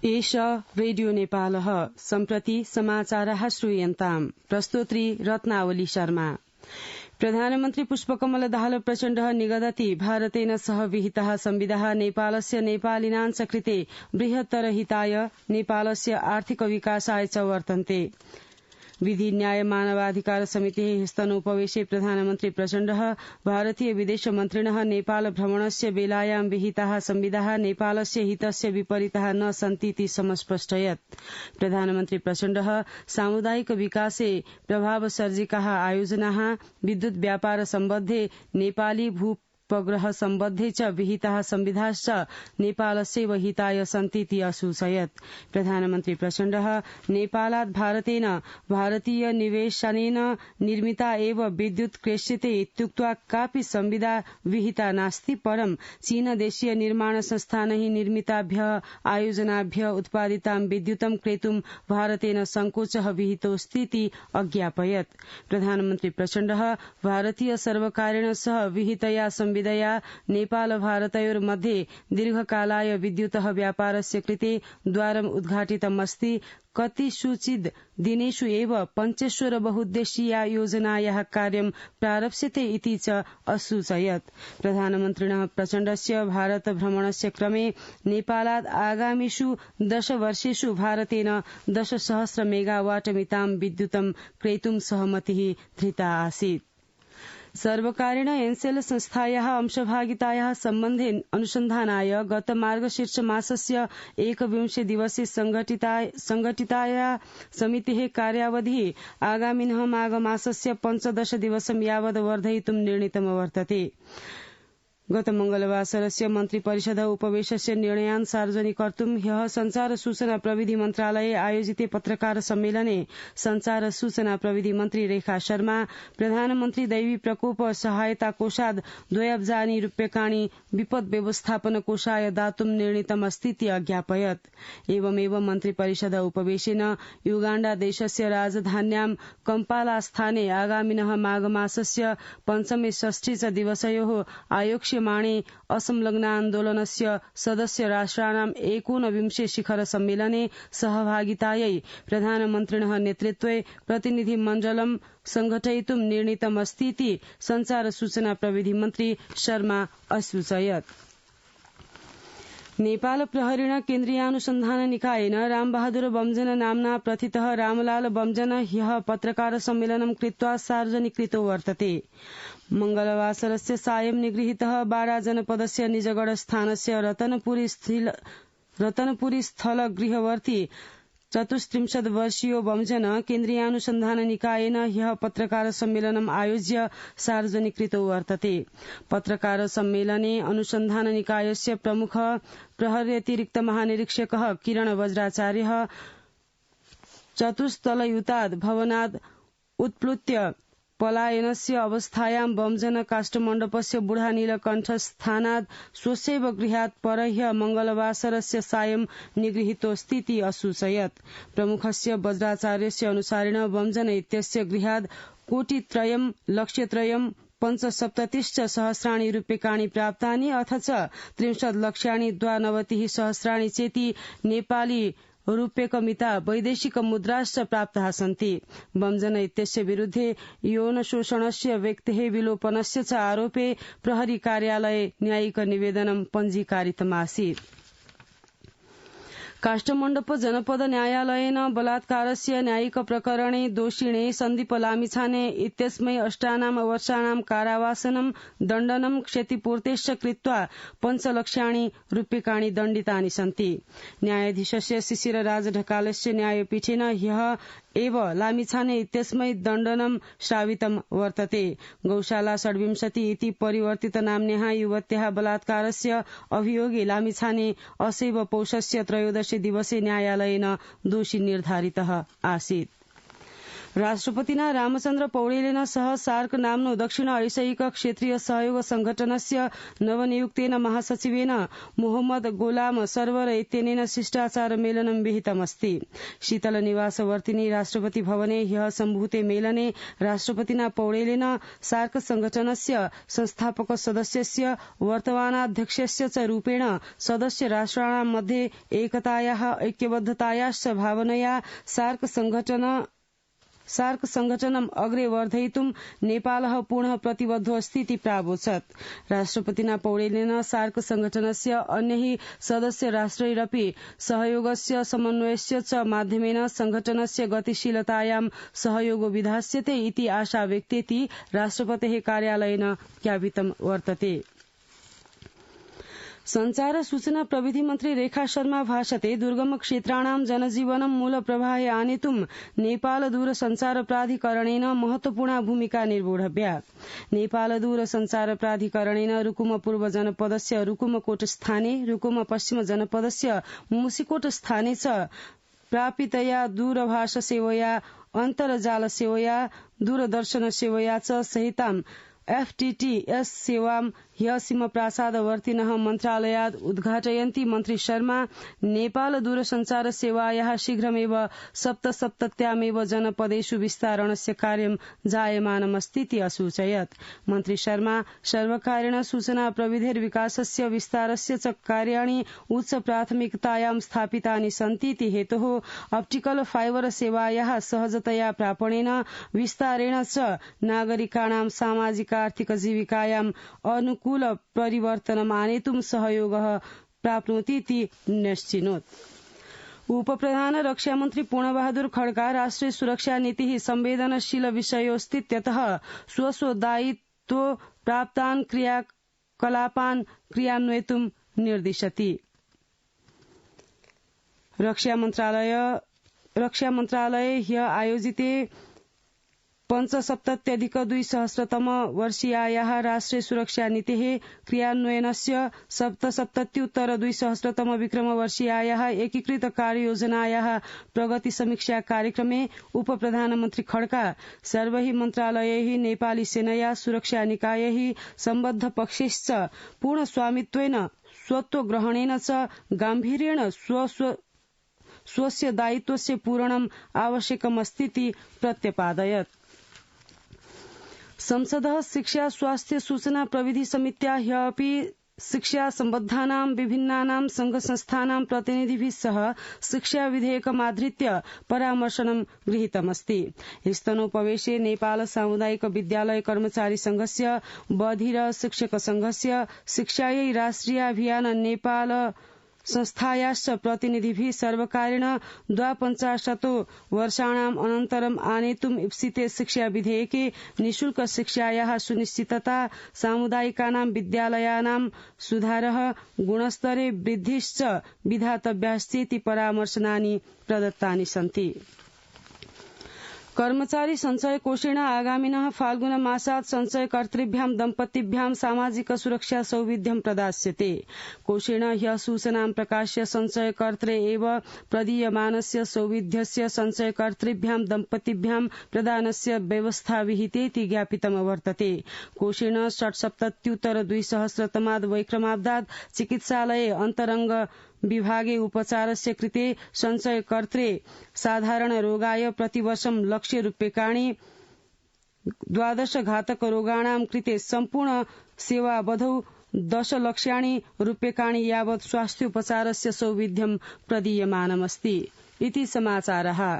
एष रेडियो नेपालः सम्प्रति समाचारः श्रूयन्ताम् प्रस्तोत्री रत्नावली शर्मा। प्रधानमन्त्री पुष्पकमल दाहाल प्रचण्डः निगदति भारतेन सह विहितः संविधाः नेपालस्य नेपालिनां कृते बृहत्तर हिताय नेपालस्य आर्थिक विकासाय च वर्तन्ते। विधि न्याय मानवाधिकार समितिः स्तनोपवेशे प्रधानमन्त्री प्रचण्डः भारतीय विदेश मन्त्रिणः नेपाल भ्रमणस्य वेलायां विहिताः संविधाः नेपालस्य हितस्य विपरीताः न सन्तीति समस्पष्टयत्। प्रधानमन्त्री प्रचण्डः सामुदायिक विकासे प्रभावसर्जिकाः आयोजनाः विद्युत व्यापार सम्बद्धे नेपाली भूपग्रह सम्बद्धे च विहिताः संविधाश्च नेपालस्यैव हिताय सन्तीति असूचयत्। प्रधानमन्त्री प्रचण्डः नेपालात् भारतेन भारतीय निवेशनेन निर्मिता एव विद्युत क्रेष्यते इत्युक्त्वा कापि संविदा विहिता नास्ति, परं चीनदेशीय निर्माण संस्थानैः निर्मिताभ्यः आयोजनाभ्यः उत्पादितां विद्युतं क्रेतुं भारतेन संकोचः विहितोऽस्तीति अज्ञापयत्। प्रधानमन्त्री प्रचण्डः भारतीय सर्वकारेण सह विहितया संविदया नेपाल भारतयोर्मध्ये दीर्घकालाय विद्युतः व्यापारस्य कृते द्वारम् उद्घाटितमस्ति। कतिषुचिद् दिनेषु एव पञ्चेश्वर बहुद्देशीया योजनायाः कार्यं प्रारप्स्यते इति च असूचयत्। प्रधानमन्त्रिणः प्रचण्डस्य भारत भ्रमणस्य क्रमे नेपालात् आगामिषु 10 वर्षेषु भारतेन 10,000 मेगावाट मितां विद्युतं क्रेतुं सहमतिः धृता आसीत्। सर्वकारेण एन्सेल संस्थायाः अंशभागितायाः सम्बन्धे अनुसन्धानाय गत मार्गशीर्ष मासस्य 21 दिवसे संघटिताया समितेः कार्यावधिः आगामिनः माघमासस्य 15 दिवसं यावत् वर्धयितुं निर्णीतमवर्तते। गत मंगलवासरस्य मन्त्रिपरिषद उपवेशस्य निर्णयान् सार्वजनिकर्तुं ह्यः संचार सूचना प्रविधि मन्त्रालये आयोजिते पत्रकार सम्मेलने संचार सूचना प्रविधि मन्त्री रेखा शर्मा प्रधानमन्त्री दैवी प्रकोप सहायता कोषाद् 2 अब्जानि रूप्यकाणि विपद व्यवस्थापन कोषाय दातुं निर्णीतमस्तीति अज्ञापयत्। एवमेव मन्त्रिपरिषद उपवेशेन युगाण्डा देशस्य राजधान्यां कम्पालास्थाने आगामिनः माघमासस्य 5मे षष्ठी च दिवसयोः आयोक्ष्यमाणे असंलग्नान्दोलनस्य सदस्य राष्ट्राणाम् 19 शिखर सम्मेलने सहभागितायै प्रधानमन्त्रिणः नेतृत्वे प्रतिनिधि मण्डलं संघटयितुं निर्णीतमस्तीति संचार सूचना प्रविधि मन्त्री शर्मा असूचयत्। नेपाल प्रहरीण केन्द्रीयानुसन्धान निकायेन रामबहादुर बमजन नाम्ना प्रथितः रामलाल बमजन ह्यः पत्रकार सम्मेलनं कृत्वा सार्वजनिकृतो वर्तते। मंगलवासरस्य सायं निगृहीतः बारा जनपदस्य निजगढ स्थानस्य रतनपुरी स्थल गृहवर्ती 34 वर्षीयो बमजन केन्द्रीयानुसन्धान निकायेन ह्यः पत्रकार सम्मेलनम् आयोज्य सार्वजनिकृतो वर्तते। पत्रकार सम्मेलने अनुसन्धान निकायस्य प्रमुख प्रहर्यतिरिक्त महानिरीक्षकः किरण वज्राचार्यः चतुस्तलयुताद् भवनाद् उत्प्लुत्य पलायनस्य अवस्थायां बमजन काष्ठमण्डपस्य बुढानीलकण्ठस्थानाद् स्वस्यैव गृहात् परह्य मंगलवासरस्य सायं निगृहीतोऽस्तीति असूचयत्। प्रमुखस्य वज्राचार्यस्य अनुसारेण बमजन इत्यस्य गृहाद् कोटित्रयं लक्ष्यत्रयं 75 सहस्राणि रूप्यकाणि प्राप्तानि अथ च 30 लक्षाणि 92 सहस्राणि चेति नेपाली रूप्यकमिता वैदेशिक मुद्राश्च प्राप्ताः सन्ति। बमजन इत्यस्य विरुद्धे यौनशोषणस्य व्यक्तेः विलोपनस्य च आरोपे प्रहरी कार्यालये न्यायिक निवेदनं पञ्जीकारितमासीत्। काष्ठमण्डप जनपद न्यायालयेन बलात्कारस्य न्यायिक प्रकरणे दोषिणे सन्दीप लामिछाने इत्यस्मै 8 वर्षाणां कारावासनं दण्डनं क्षतिपूर्तेश्च कृत्वा 5 लक्षाणि रूप्यकाणि दण्डितानि सन्ति। न्यायाधीशस्य शिशिरराज ढकालस्य न्यायपीठेन ह्यः एव लामिछाने इत्यस्मै दण्डनं श्रावितं वर्तते। गौशाला 26 इति परिवर्तित नाम्न्याः युवत्याः बलात्कारस्य अभियोगे लामिछाने असैव पौषस्य 13 दिवसे न्यायालयेन दोषी निर्धारितः आसीत्। राष्ट्रपतिना रामचन्द्र पौडेलेन सह सार्क नाम्नो दक्षिण एशियक क्षेत्रीय सहयोग संघटनस्य नवनियुक्तेन महासचिवेन मोहम्मद गोलाम सर्वर इत्यनेन शिष्टाचार मेलनं विहितमस्ति। शीतलनिवासवर्तिनि राष्ट्रपति भवने ह्यः सम्भूते मेलने राष्ट्रपतिना पौडेलेन सार्क संघटनस्य संस्थापक सदस्यस्य वर्तमानाध्यक्षस्य च रूपेण सदस्य राष्ट्राणां मध्ये एकतायाः ऐक्यबद्धतायाश्च भावनया सार्क संघटनम् अग्रे वर्धयितुं नेपालः पुनः प्रतिबद्धोऽस्ति प्रावोचत्। राष्ट्रपतिना पौडेलेन सार्क संघटनस्य अन्यैः सदस्य राष्ट्रैरपि सहयोगस्य समन्वयस्य च माध्यमेन संघटनस्य गतिशीलतायां सहयोगो विधास्यते इति आशा व्यक्तेति राष्ट्रपतेः कार्यालयेन ज्ञापितं वर्तते। संचार सूचना प्रविधि मन्त्री रेखा शर्मा भाषते दुर्गम क्षेत्राणां जनजीवनं मूल प्रवाहे आनेतुं नेपाल दूरसञ्चार प्राधिकरणेन महत्वपूर्णा भूमिका निर्वोढव्या। नेपाल दूरसञ्चार प्राधिकरणेन रुकुम पूर्व जनपदस्य रुकुमकोट स्थाने रुकुम पश्चिम जनपदस्य मुसिकोट स्थाने च प्रापितया दूरभाष सेवया अन्तर्जाल सेवया दूरदर्शन सेवया च सहितां FTTS सेवां ह्यः सीमप्रासादवर्तिनः मन्त्रालयात् उद्घाटयन्ती मन्त्री शर्मा नेपाल दूरसञ्चार सेवायाः शीघ्रमेव सप्तसप्तत्यामेव जनपदेषु विस्तारणस्य कार्यं जायमानमस्तीति असूचयत्। मन्त्री शर्मा सर्वकारेण सूचना प्रविधिर्विकासस्य विस्तारस्य च कार्याणि उच्च प्राथमिकतायां स्थापितानि सन्तीति हेतोः ऑप्टिकल फाइबर सेवायाः सहजतया प्रापणेन विस्तारेण च नागरिकाणां सामाजिक आर्थिक जीविकायां अनुकूल परिवर्तनम् आनेतुं सहयोगः प्राप्नोतीति निश्चिनोत्। उपप्रधान रक्षामन्त्री पूर्णबहादुर खड्का राष्ट्रिय सुरक्षा नीतिः संवेदनशील विषयोऽस्तीत्यतः स्वस्वदायित्व प्राप्तान् क्रियाकलापान् क्रियान्वयितुं निर्दिशति। रक्षामन्त्रालये ह्यः आयोजिते 75,200 वर्षीयायाः राष्ट्रिय सुरक्षा नीतेः क्रियान्वयनस्य 77,200 विक्रमवर्षीयायाः एकीकृत कार्ययोजनायाः प्रगति समीक्षा कार्यक्रमे उपप्रधानमन्त्री खड्का सर्वैः मन्त्रालयैः नेपाली सेनया सुरक्षा निकायैः सम्बद्ध पक्षैश्च पूर्ण स्वामित्वेन स्वत्वग्रहणेन च गाम्भीर्येण स्वस्य दायित्वस्य पूरणम् आवश्यकमस्तीति प्रत्यपादयत्। संसदः शिक्षा स्वास्थ्य सूचना प्रविधि समित्या ह्यः अपि शिक्षा सम्बद्धानां विभिन्नानां संघ संस्थानां प्रतिनिधिभिः सह शिक्षा विधेयकमाधृत्य परामर्शनं गृहीतमस्ति। स्तनोपवेशे नेपाल सामुदायिक विद्यालय कर्मचारी संघस्य बधिर शिक्षक संघस्य शिक्षायै राष्ट्रियाभियान नेपाल संस्थायाश्च प्रतिनिधिभिः सर्वकारेण 52 वर्षाणाम् अनन्तरम् आनेतुम् ईप्सिते शिक्षा विधेयके निःशुल्क शिक्षायाः सुनिश्चितता सामुदायिकानां विद्यालयानां सुधारः गुणस्तरे वृद्धिश्च विधातव्यास्तीति परामर्शनानि प्रदत्तानि सन्ति। कर्मचारी संचय कोषेण आगामिनः फाल्गुन मासात् संचयकर्तृभ्यां दम्पतिभ्यां सामाजिक सुरक्षा सौविध्यं प्रदास्यते। कोषेण ह्यः सूचनां प्रकाश्य संचयकर्त्रे एव प्रदीयमानस्य सौविध्यस्य संचयकर्तृभ्यां दम्पतिभ्यां प्रदानस्य व्यवस्था विहितेति ज्ञापितमवर्तते। कोषेण 67,200 तमाद् वैक्रमाब्दात् चिकित्सालये अन्तरंग विभागे उपचारस्य कृते संचयकर्त्रे साधारण रोगाय प्रतिवर्षं ₹1,00,000 12 घातक रोगाणां कृते सम्पूर्ण सेवावधौ ₹10,00,000 यावत् स्वास्थ्योपचारस्य सौविध्यं प्रदीयमानमस्ति इति समाचारः।